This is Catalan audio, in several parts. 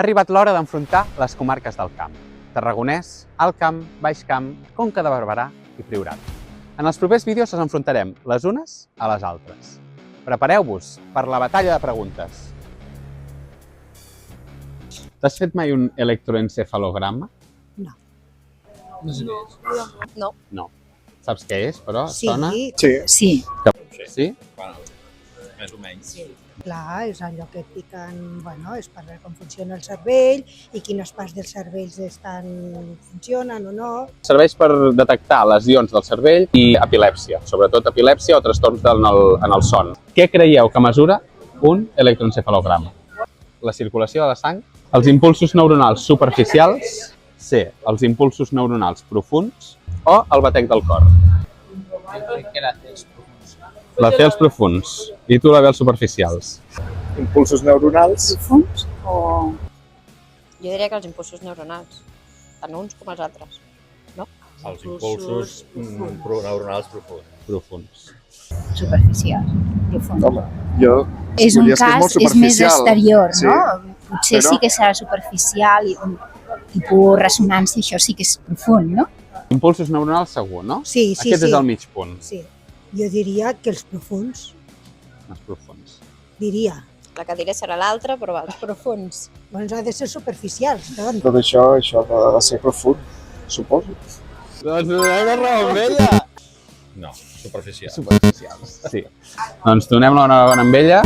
Ha arribat l'hora d'enfrontar les comarques del camp. Tarragonès, Alt Camp, Baix Camp, Conca de Barberà i Priorat. En els propers vídeos ens enfrontarem les unes a les altres. Prepareu-vos per la batalla de preguntes. T'has fet mai un electroencefalograma? No. No sé què és. No. No. Saps què és, però? Sí. Sona? Sí. Sí? Bueno, més o menys. Sí. Clar, és allò que et piquen, bueno, és per veure com funciona el cervell i quines parts dels cervells funcionen o no. Serveix per detectar lesions del cervell i epilèpsia, sobretot epilèpsia o trastorns en el son. Què creieu que mesura un electroencefalograma? La circulació de la sang, els impulsos neuronals superficials, C, els impulsos neuronals profunds o el batec del cor. Jo crec que la té els profunds. La C, els profunds, i tu la B, els superficials. Impulsos neuronals. Profunds o... Jo diria que els impulsos neuronals, tant uns com els altres. Els impulsos neuronals Profunds. superficial, profund. Home, jo... És un diries que cas, molt és més superficial. exterior, Sí. no? Potser Però- sí que serà superficial i un tipus ressonància, això sí que és profund, no? Impulsos neuronals segur, no? Sí, sí, Aquest sí. és el mig punt, Sí. Jo diria que els profunds, els profunds. diria. La que diré serà l'altra, però els profunds. Doncs ha de ser superficials, doncs. Tot això ha de ser profund, suposo. Doncs donem la raó amb ella! No, superficial. Superficials, sí. Doncs donem la raó amb ella.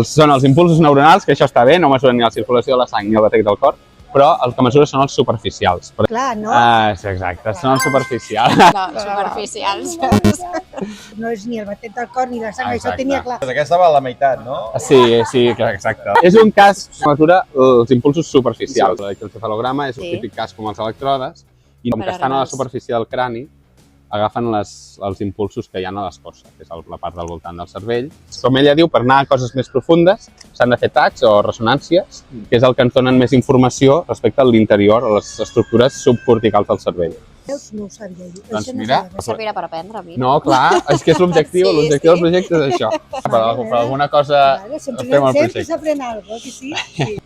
Són els impulsos neuronals, que això està bé, no mesuren ni la circulació de la sang ni el batec del cor, però el que mesura són els superficials. Clar, no? Sí, exacte, són els superficials. No, superficials. No és ni el batet del cor ni la sang, això Exacte. tenia clar. Aquesta va a la meitat, no? Sí, exacte. És un cas que mesura els impulsos superficials. L'electroencefalograma és un Sí. típic cas com els electrodes, i com Per que estan a la arrels. superfície del crani, agafen els impulsos que hi ha a l'escorça, que és la part del voltant del cervell. Com ella diu, per anar a coses més profundes s'han de fer tacs o ressonàncies, que és el que ens donen més informació respecte a l'interior, a les estructures subcorticals del cervell. Veus? No ho sabia jo. Doncs Això no mira, sabia. Servirà per aprendre, a mi. No, clar, és que és l'objectiu, Sí, l'objectiu del sí. projecte és això. Per alguna cosa Vale, sempre fem el sempre projecte. s'aprèn alguna cosa, sí.